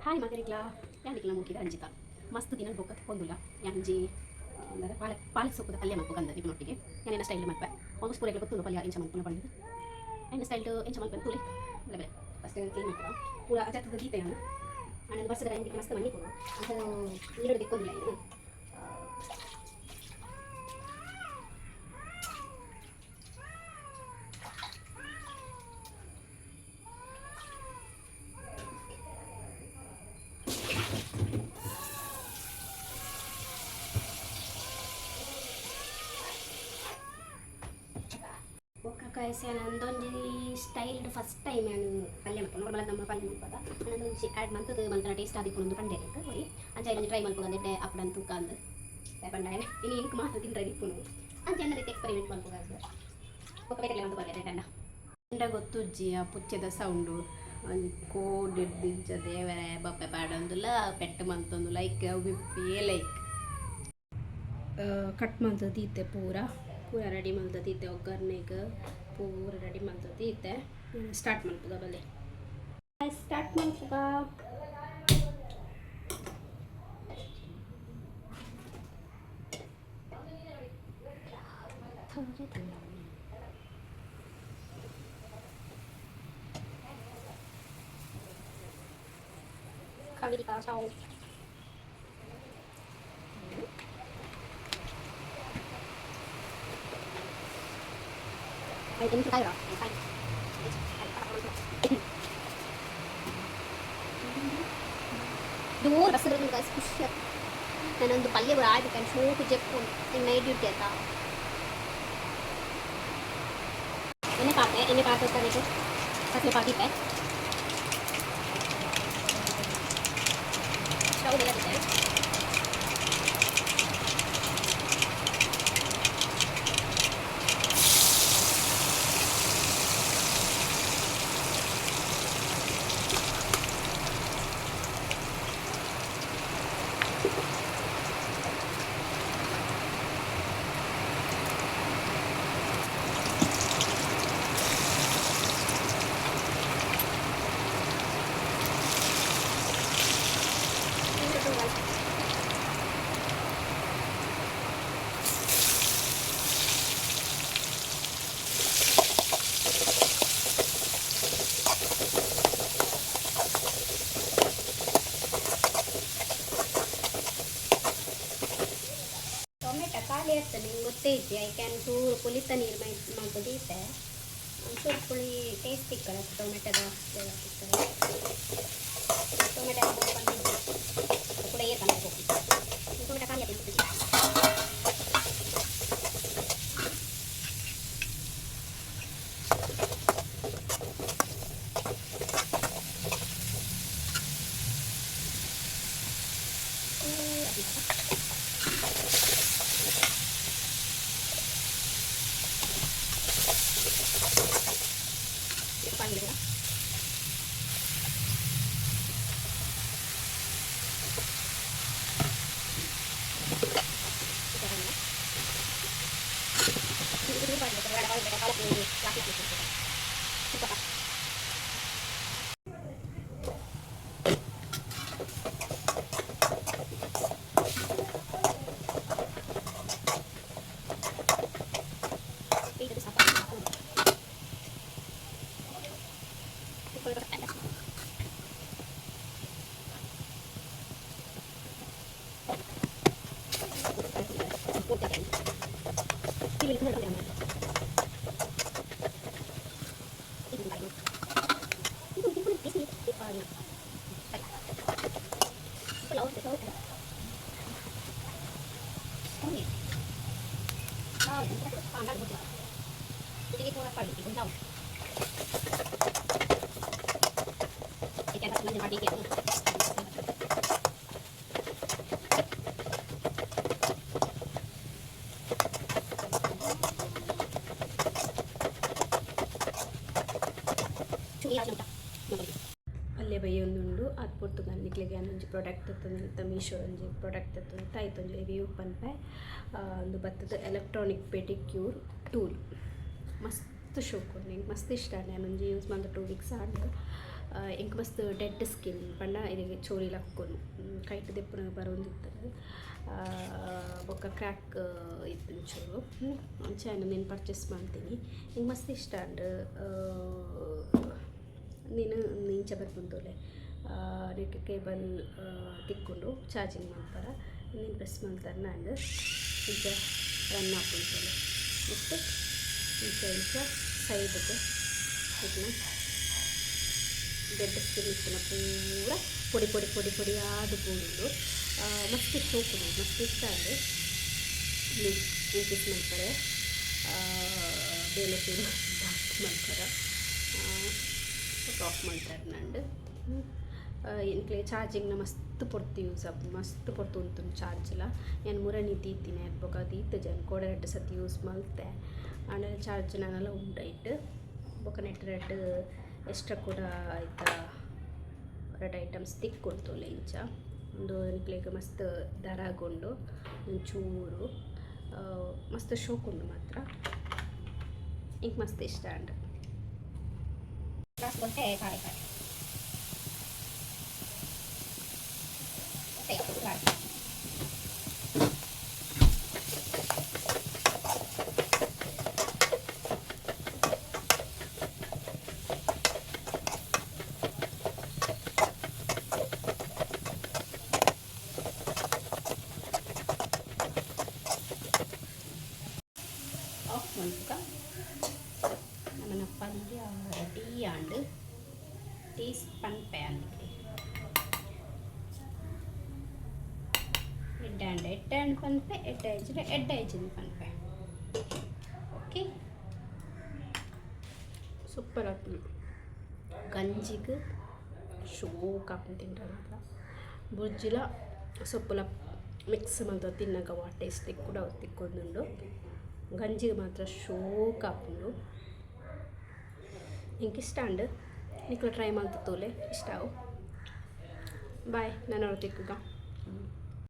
Hi ಮಗರಿಗ್ಲಾ ಯಾನಿಕ್ಲ ಮುಗಿದ ಅಂಜಿತ ಮಸ್ತ್ ದಿನ ಬೊಕ್ಕ ಹೊಂದುಲ್ಲ ಯಾಂಜಿ ಅಂದರೆ ಪಾಲಕ್ ಸೊಪ್ಪದ ಪಲ್ಯ ಮಾಡ್ಬೇಕು ಅಂದ ಇದನ್ನೊಟ್ಟಿಗೆ ಏನೇನು ಸ್ಟೈಲ್ ಮಾಡ್ಪೆ ಆಲ್ಮೋಸ್ಟ್ ಪೂರ ಗೊತ್ತು ಪಲ್ಯ ಎಂಚ ಮಾಡ್ಕೊಂಡು ಬಂದಿದ್ದು ಏನು ಸ್ಟೈಲ್ ಎಂಚ ಮಾಡ್ಕೊಂಡು ಕೂಲಿ ಅಲ್ಲ ಬೇರೆ ಫಸ್ಟ್ ಕ್ಲೀನ್ ಮಾಡ್ಕೊ ಪೂರ ಅಜಾತದ ಗೀತೆ ನಾನು ಆಮೇಲೆ ಬಸ್ಸದ ಹೆಂಗೆ ಮಸ್ತ್ ಮನೆ ಕೊಡು ಅಂತ ನೀರು ದಿಕ್ಕೊಂಡಿಲ್ಲ ಏನು ಕಾಯಿಸಿ ನಂದೊಂದು ಸ್ಟೈಲ್ಡ್ ಫಸ್ಟ್ ಟೈಮ್ ನಾನು ಪಲ್ಯ ಮಾಡ್ಕೊಂಡು ನೋಡ್ಬಲ್ಲ ನಮ್ಮ ಪಲ್ಯ ಮಾಡ್ಬೋದ ನಂದೊಂದು ಆ್ಯಡ್ ಮಂತದ್ದು ಮಂತ್ರ ಟೇಸ್ಟ್ ಆದಿತ್ತು ಒಂದು ಪಂಡೆ ಅಂತ ನೋಡಿ ಅಂಚೆ ಒಂದು ಟ್ರೈ ಮಾಡ್ಕೊಂಡೆ ಅಪ್ಪಡನ್ ತೂಕ ಅಂದು ಪಂಡ ಇನ್ನು ಏನಕ್ಕೆ ಮಾತ್ರ ತಿಂದ್ರೆ ಇಪ್ಪು ಅಂಚೆ ಎಲ್ಲ ರೀತಿ ಎಕ್ಸ್ಪೆರಿಮೆಂಟ್ ಮಾಡ್ಬೋದು ಒಪ್ಪಬೇಕಲ್ಲ ಒಂದು ಪಲ್ಯ ಕಂಡ ಕಂಡ ಗೊತ್ತುಜ್ಜಿಯ ಪುಚ್ಚದ ಸೌಂಡು ಕೋಡಿದ್ದಿಜ್ಜ ದೇವರೇ ಬಪ್ಪೆ ಪಾಡೊಂದುಲ್ಲ ಪೆಟ್ಟು ಮಂತೊಂದು ಲೈಕ್ ವಿಪ್ಪೇ ಲೈಕ್ ಕಟ್ ಮಂತ ತೀತೆ ಪೂರ ರೆಡಿ ಮಾಡ್ತಾ ತೀತೆ ಒಗ್ಗರಣೆಗೆ ಪೂರ ರೆಡಿ ಮಾಡ್ತಾ ತೀತೆ ಸ್ಟಾರ್ಟ್ ಮಾಡ್ತದ ಬಲೆ ಸ್ಟಾರ್ಟ್ ಮಾಡ್ತದ ಖಾಲಿ ಕಾಸಾವು Ay, ini suka ya? Dua rasa dengan guys kusya. Dan untuk palya berada kan show kerja pun yang night duty ada. Ini pakai kan itu. Satu pakai teh. Tahu bela teh. ಗೊತ್ತೈತಿ I can ಚೂರು ಪುಳಿತ ನೀರು ಮಾಡ್ಬೋದೈತೆ ಒಂಚೂರು ಪುಳಿ taste ಸಿಕ್ಕಲ್ಲ ಟೊಮೆಟೊದ tomato ಕೂಡ ಏ ತಂದು tomato ಖಾಲಿ ಆಗ್ತದೆ ಅಲ್ಲೇ ಬೈಯೊಂದುಂಡು ಅದು ಪೊರ್ತು ಗನ್ನಿಕ್ಲೆಗೆ ಒಂಜಿ ಪ್ರಾಡಕ್ಟ್ ತತ್ತಂತ ಮೀಶೋ ಒಂಜಿ ಪ್ರಾಡಕ್ಟ್ ತತ್ತಂತ ಆಯ್ತು ಒಂಜಿ ರಿವ್ಯೂ ಪನ್ಪೆ ಒಂದು ಬತ್ತದ ಎಲೆಕ್ಟ್ರಾನಿಕ್ ಪೆಡಿಕ್ಯೂರ್ ಟೂಲ್ ಮಸ್ತ್ ಶೋಕು ನಂಗೆ ಮಸ್ತ್ ಇಷ್ಟ ನಾನು ಒಂಜಿ ಯೂಸ್ ಮಾಡಿದ 2 ವೀಕ್ಸ್ ಆಡ್ದು ಇಂಕ ಮಸ್ತ್ ಡೆಡ್ ಸ್ಕಿನ್ ಪಂಡ ಇದಕ್ಕೆ ಚೋರಿ ಲಕ್ಕೊನು ಕೈಟ್ ದೆಪ್ಪನ ಬರೋಂದಿರ್ತದೆ ಬೊಕ್ಕ ಕ್ರ್ಯಾಕ್ ಇತ್ತು ಚೂರು ಅಂಚಾಯನ ನೀನು ಪರ್ಚೇಸ್ ಮಾಡ್ತೀನಿ ಹಿಂಗೆ ಮಸ್ತ್ ಇಷ್ಟ ಅಂಡ್ ನೀನು ಇಂಚ ಬರ್ಬಂತೋಲೆ ನೀನು ಕೇಬಲ್ ತಿಕ್ಕೊಂಡು ಚಾರ್ಜಿಂಗ್ ಮಾಡ್ತಾರೆ ನೀನು ಪ್ರೆಸ್ ಮಾಡ್ತಾರೆ ನಾನು ಇಂಚ ರನ್ ಹಾಕೊಂತೋಲೆ ಮತ್ತು ಇಂಚ ಸೈಡ್ಗೆ ಇದನ್ನ ಡೆಡ್ ಸ್ಕಿನ್ ಇತ್ತು ಪೂರ ಪೊಡಿ ಪೊಡಿ ಪೊಡಿ ಪೊಡಿ ಆದು ಪೂರುಂಡು ಮಸ್ತ್ ಸೋಪು ಮಸ್ತ್ ಇಷ್ಟ ಅದು ಯೂಸ್ ಮಾಡ್ತಾರೆ ಬೇಲೆ ಚೂರು ಜಾಸ್ತಿ ಮಾಡ್ತಾರೆ ಆಫ್ ಮಾಡ್ತಾರೆ ನಂಡು ಇನ್ಕ್ಲೆ ಚಾರ್ಜಿಂಗ್ನ ಮಸ್ತ್ ಪೊರ್ತು ಯೂಸ್ ಮಸ್ತ್ ಪೊರ್ತು ಉಂಟು ಚಾರ್ಜ್ಲ ನಾನು ಮುರಣಿ ತೀತೀನಿ ಅದ್ಬೇಕು ತೀತು ಜನ ಕೋಡ 2 ಸತಿ ಯೂಸ್ ಮಾಡ್ತೆ ಆಮೇಲೆ ಚಾರ್ಜ್ ನಾನೆಲ್ಲ ಉಂಟಾಯ್ತು ಬೊಕ್ಕ ನೆಟ್ ರೆಡ್ ಎಕ್ಸ್ಟ್ರಾ ಕೂಡ ಆಯ್ತಾ 2 ಐಟಮ್ಸ್ ತಿಕ್ಕೊಡ್ತೋಲೆ ಇಂಚ ಒಂದು ನಿಕ್ಲೆಗೆ ಮಸ್ತ್ ದರಾಗೊಂಡು ಒಂಚೂರು ಮಸ್ತ್ ಶೋಕುಂಡು ಮಾತ್ರ ಇಂಕ ಮಸ್ತ್ ಇಷ್ಟ ಅಂಡ್ ಆಫ್ ಮಾಡ್ಕ ನಮ್ಮನ್ನ ಪಲ್ಯ ರೆಡಿ ಆಂಡ್ ಟೀಸ್ ಪನ್ಪೆ ಅಂದಿಕ್ಕೆ ಎಡ್ಡ ಪನ್ಪೆ ಎಡ್ಡ ಐಜಿನ ಪನ್ಪೆ ಓಕೆ ಸೂಪರ್ ಆಗ್ತದೆ ಗಂಜಿಗೆ ಶೋಕ್ ಹಾಕೊಂಡು ತಿಂಟಾರಲ್ಲ ಬುಜ್ಜಿಲ ಸೊಪ್ಪುಲ ಮಿಕ್ಸ್ ಮಾಡ್ತಾ ತಿನ್ನಕ ಟೇಸ್ಟ್ ಕೂಡ ತಿಕ್ಕೊಂದುಂಡು ಗಂಜಿಗೆ ಮಾತ್ರ ಶೋಕ್ ಹಾಕೊಂಡು ಇಂಕ ಇಷ್ಟ ಅಂಡ್ ನಿಕ್ಲು ಟ್ರೈ ಮಾಡ್ತಿತ್ತೋಲೆ ಇಷ್ಟ ಬಾಯ್ ನಾನು ತಿಕ್ಕುಗ